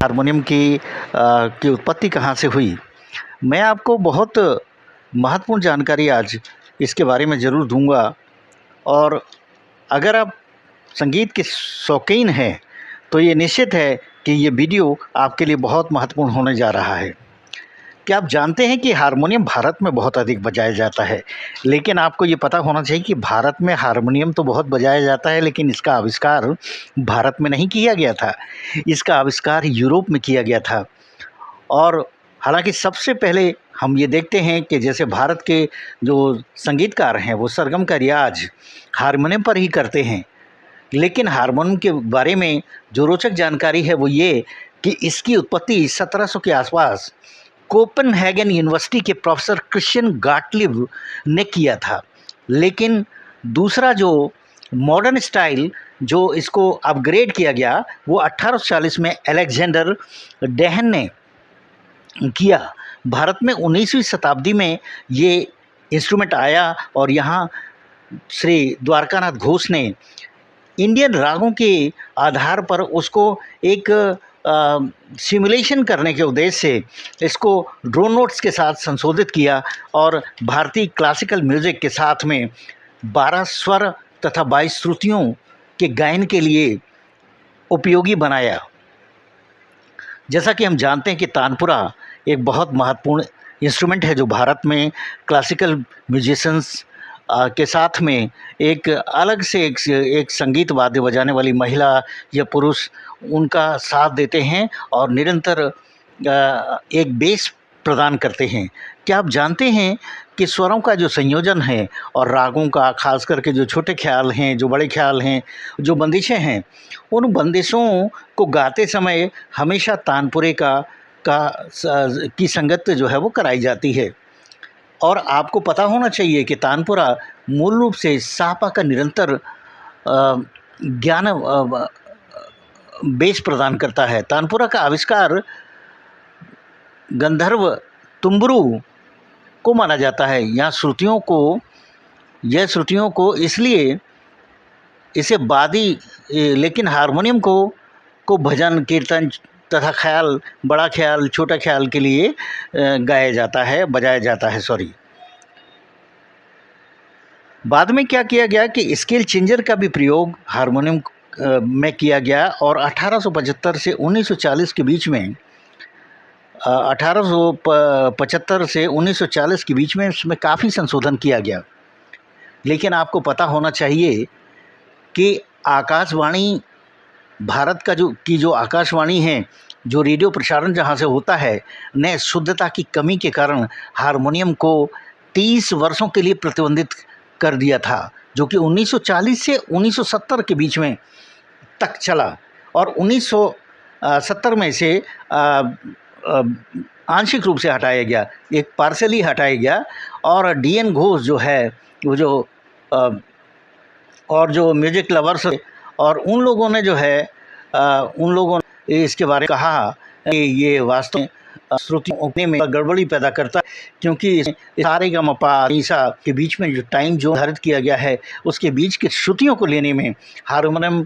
Harmonium की उत्पत्ति कहाँ से हुई। मैं आपको बहुत महत्वपूर्ण जानकारी आज इसके बारे में ज़रूर दूंगा। और अगर आप संगीत के शौकीन हैं तो ये निश्चित है कि ये वीडियो आपके लिए बहुत महत्वपूर्ण होने जा रहा है। क्या आप जानते हैं कि हारमोनियम भारत में बहुत अधिक बजाया जाता है, लेकिन आपको ये पता होना चाहिए कि भारत में हारमोनियम तो बहुत बजाया जाता है, लेकिन इसका आविष्कार भारत में नहीं किया गया था। इसका आविष्कार यूरोप में किया गया था। और हालांकि सबसे पहले हम ये देखते हैं कि जैसे भारत के जो संगीतकार हैं वो सरगम का रियाज हारमोनियम पर ही करते हैं, लेकिन हारमोनियम के बारे में जो रोचक जानकारी है वो ये कि इसकी उत्पत्ति 1700 के आसपास कोपेनहेगन यूनिवर्सिटी के प्रोफेसर क्रिश्चियन गाटलिब ने किया था। लेकिन दूसरा जो मॉडर्न स्टाइल जो इसको अपग्रेड किया गया वो 1840 में अलेक्जेंडर डेहन ने किया। भारत में 19वीं शताब्दी में ये इंस्ट्रूमेंट आया और यहाँ श्री द्वारकानाथ घोष ने इंडियन रागों के आधार पर उसको एक सिमुलेशन करने के उद्देश्य से इसको ड्रोन नोट्स के साथ संशोधित किया और भारतीय क्लासिकल म्यूज़िक के साथ में 12 स्वर तथा 22 श्रुतियों के गायन के लिए उपयोगी बनाया। जैसा कि हम जानते हैं कि तानपुरा एक बहुत महत्वपूर्ण इंस्ट्रूमेंट है जो भारत में क्लासिकल म्यूजिशंस के साथ में एक अलग से एक संगीत वाद्य बजाने वाली महिला या पुरुष उनका साथ देते हैं और निरंतर एक बेस प्रदान करते हैं। क्या आप जानते हैं कि स्वरों का जो संयोजन है और रागों का, खास करके जो छोटे ख्याल हैं, जो बड़े ख्याल हैं, जो बंदिशें हैं, उन बंदिशों को गाते समय हमेशा तानपुरे की संगत जो है वो कराई जाती है। और आपको पता होना चाहिए कि तानपुरा मूल रूप से सापा का निरंतर ज्ञान बेस प्रदान करता है। तानपुरा का आविष्कार गंधर्व तुम्बरू को माना जाता है। यह श्रुतियों को इसलिए इसे वादी, लेकिन हारमोनियम को भजन, कीर्तन तथा ख्याल, बड़ा ख्याल, छोटा ख्याल के लिए बजाया जाता है। बाद में क्या किया गया कि स्केल चेंजर का भी प्रयोग हारमोनियम में किया गया और 1875 से 1940 के बीच में 1875 से 1940 के बीच में इसमें काफ़ी संशोधन किया गया। लेकिन आपको पता होना चाहिए कि आकाशवाणी, भारत का जो आकाशवाणी है, जो रेडियो प्रसारण जहाँ से होता है, ने शुद्धता की कमी के कारण हारमोनियम को 30 वर्षों के लिए प्रतिबंधित कर दिया था, जो कि 1940 से 1970 के बीच में तक चला। और 1970 में से आंशिक रूप से हटाया गया, एक पार्सली हटाया गया। और डी.एन. घोष जो है वो और जो म्यूजिक लवर्स और उन लोगों ने इसके बारे में कहा कि ये वास्तव में श्रुतियों में गड़बड़ी पैदा करता है, क्योंकि सारे गा मा पा सा के बीच में जो टाइम जो निर्धारित किया गया है उसके बीच की श्रुतियों को लेने में हारमोनियम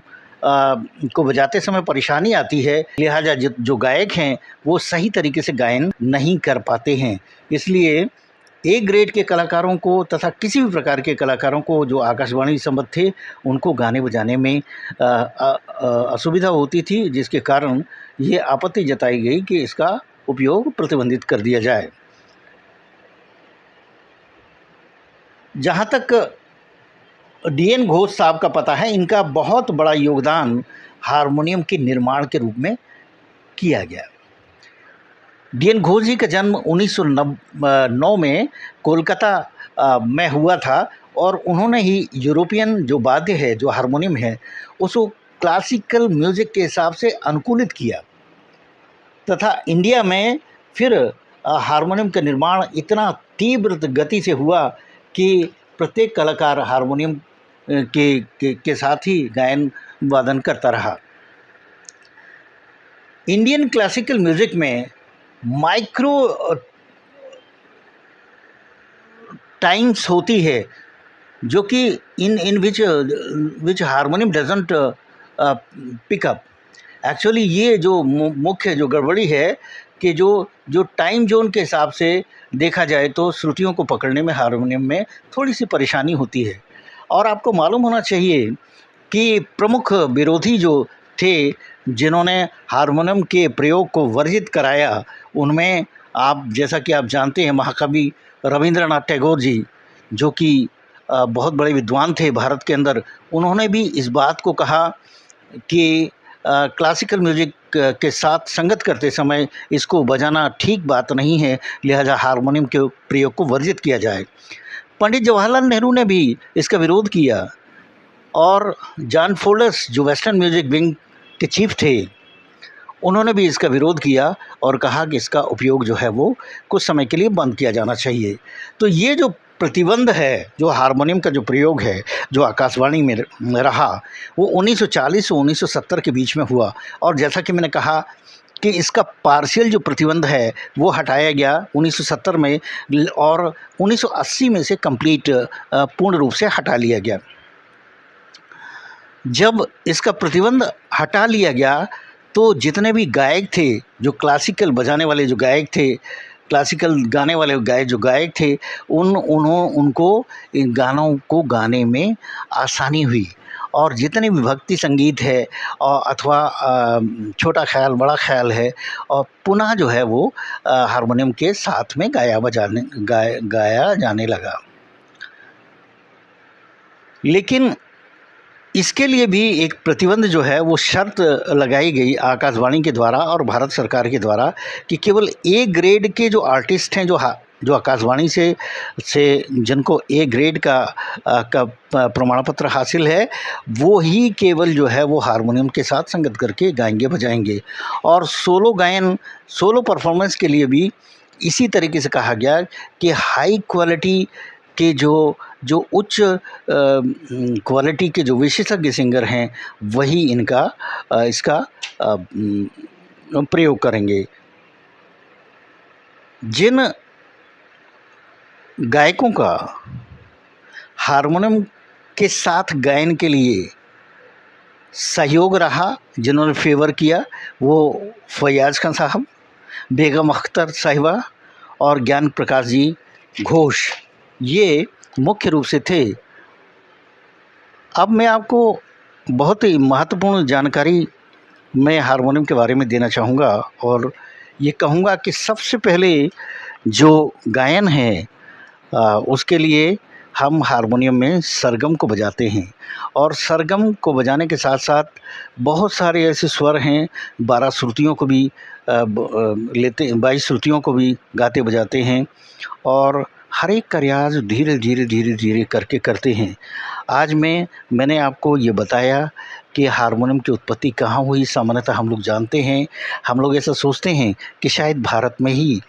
को बजाते समय परेशानी आती है। लिहाजा जो गायक हैं वो सही तरीके से गायन नहीं कर पाते हैं। इसलिए ए ग्रेड के कलाकारों को तथा किसी भी प्रकार के कलाकारों को जो आकाशवाणी संबद्ध थे उनको गाने बजाने में असुविधा होती थी, जिसके कारण ये आपत्ति जताई गई कि इसका उपयोग प्रतिबंधित कर दिया जाए। जहाँ तक डी.एन. घोष साहब का पता है, इनका बहुत बड़ा योगदान हारमोनियम के निर्माण के रूप में किया गया। डी.एन. घोष जी का जन्म 1909 में कोलकाता में हुआ था और उन्होंने ही यूरोपियन जो वाद्य है, जो हारमोनियम है, उसको क्लासिकल म्यूज़िक के हिसाब से अनुकूलित किया तथा इंडिया में फिर हारमोनियम का निर्माण इतना तीव्र गति से हुआ कि प्रत्येक कलाकार हारमोनियम के साथ ही गायन वादन करता रहा। इंडियन क्लासिकल म्यूज़िक में माइक्रो टाइम्स होती है, जो कि in which harmonium doesn't pick up, actually ये जो मुख्य जो गड़बड़ी है कि जो जो टाइम जोन के हिसाब से देखा जाए तो श्रुतियों को पकड़ने में हारमोनियम में थोड़ी सी परेशानी होती है। और आपको मालूम होना चाहिए कि प्रमुख विरोधी जो थे जिन्होंने हारमोनियम के प्रयोग को वर्जित कराया, उनमें आप जैसा कि आप जानते हैं महाकवि रविंद्रनाथ टैगोर जी, जो कि बहुत बड़े विद्वान थे भारत के अंदर। उन्होंने भी इस बात को कहा कि क्लासिकल म्यूज़िक के साथ संगत करते समय इसको बजाना ठीक बात नहीं है, लिहाजा हारमोनियम के प्रयोग को वर्जित किया जाए। पंडित जवाहरलाल नेहरू ने भी इसका विरोध किया और जॉन फोर्ड्स जो वेस्टर्न म्यूज़िक विंग के चीफ थे, उन्होंने भी इसका विरोध किया और कहा कि इसका उपयोग जो है वो कुछ समय के लिए बंद किया जाना चाहिए। तो ये जो प्रतिबंध है, जो हारमोनियम का जो प्रयोग है, जो आकाशवाणी में रहा, वो 1940 से 1970 के बीच में हुआ। और जैसा कि मैंने कहा कि इसका पार्शियल जो प्रतिबंध है वो हटाया गया 1970 में और 1980 में से कंप्लीट पूर्ण रूप से हटा लिया गया। जब इसका प्रतिबंध हटा लिया गया तो जितने भी गायक थे, जो क्लासिकल बजाने वाले जो गायक थे, क्लासिकल गाने वाले जो गायक थे, उनको इन गानों को गाने में आसानी हुई। और जितने भी भक्ति संगीत है अथवा छोटा ख्याल बड़ा ख्याल है, और पुनः जो है वो हारमोनियम के साथ में गाया जाने लगा। लेकिन इसके लिए भी एक प्रतिबंध जो है वो शर्त लगाई गई आकाशवाणी के द्वारा और भारत सरकार के द्वारा कि केवल ए ग्रेड के जो आर्टिस्ट हैं, जो आकाशवाणी से जिनको ए ग्रेड का प्रमाण पत्र हासिल है, वो ही केवल जो है वो हारमोनियम के साथ संगत करके गाएंगे बजाएंगे। और सोलो परफॉर्मेंस के लिए भी इसी तरीके से कहा गया कि हाई क्वालिटी के जो उच्च क्वालिटी के जो विशेषज्ञ सिंगर हैं वही इसका प्रयोग करेंगे। जिन गायकों का हारमोनियम के साथ गायन के लिए सहयोग रहा, जिन्होंने फेवर किया, वो फैयाज़ खान साहब, बेगम अख्तर साहिबा और ज्ञान प्रकाश जी घोष, ये मुख्य रूप से थे। अब मैं आपको बहुत ही महत्वपूर्ण जानकारी मैं हारमोनियम के बारे में देना चाहूँगा और ये कहूँगा कि सबसे पहले जो गायन है उसके लिए हम हारमोनियम में सरगम को बजाते हैं। और सरगम को बजाने के साथ साथ बहुत सारे ऐसे स्वर हैं, 12 श्रुतियों को भी लेते 22 श्रुतियों को भी गाते बजाते हैं और हर एक का रियाज़ धीरे धीरे करके करते हैं। आज मैंने आपको ये बताया कि हारमोनियम की उत्पत्ति कहाँ हुई। सामान्यतः हम लोग जानते हैं, हम लोग ऐसा सोचते हैं कि शायद भारत में ही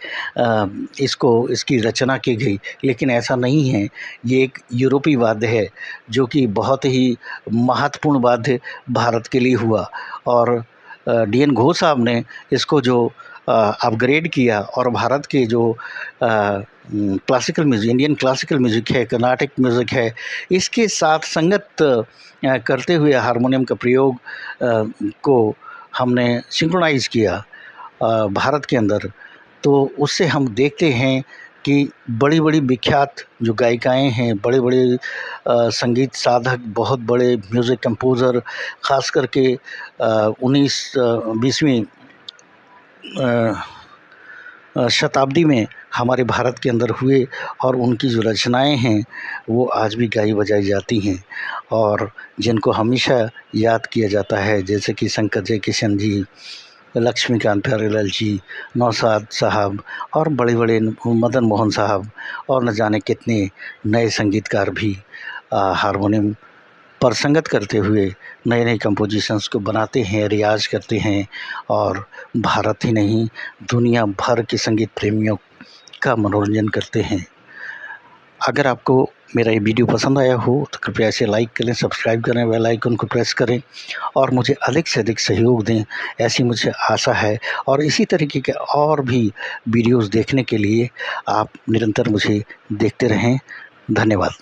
इसकी रचना की गई, लेकिन ऐसा नहीं है। ये एक यूरोपीय वाद्य है जो कि बहुत ही महत्वपूर्ण वाद्य भारत के लिए हुआ। और डी.एन. घोष साहब ने इसको जो अपग्रेड किया और भारत के जो classical music, Indian classical music है, कर्नाटिक म्यूज़िक है, इसके साथ संगत करते हुए हारमोनियम का प्रयोग को हमने सिंक्रोनाइज़ किया भारत के अंदर। तो उससे हम देखते हैं कि बड़ी बड़ी जो गायिकाएँ हैं, बड़े संगीत साधक, बहुत बड़े म्यूज़िक कंपोज़र, ख़ास करके 19-20वीं शताब्दी में हमारे भारत के अंदर हुए और उनकी जो रचनाएं हैं वो आज भी गाई बजाई जाती हैं और जिनको हमेशा याद किया जाता है, जैसे कि शंकर जयकिशन जी, लक्ष्मीकांत प्यारेलाल जी, नौशाद साहब और बड़े मदन मोहन साहब और न जाने कितने नए संगीतकार भी हारमोनियम पर संगत करते हुए नए कंपोजिशंस को बनाते हैं, रियाज करते हैं और भारत ही नहीं दुनिया भर के संगीत प्रेमियों का मनोरंजन करते हैं। अगर आपको मेरा ये वीडियो पसंद आया हो तो कृपया इसे लाइक करें, सब्सक्राइब करें, बेल आइकन को प्रेस करें और मुझे अधिक से अधिक सहयोग दें, ऐसी मुझे आशा है। और इसी तरीके के और भी वीडियोस देखने के लिए आप निरंतर मुझे देखते रहें। धन्यवाद।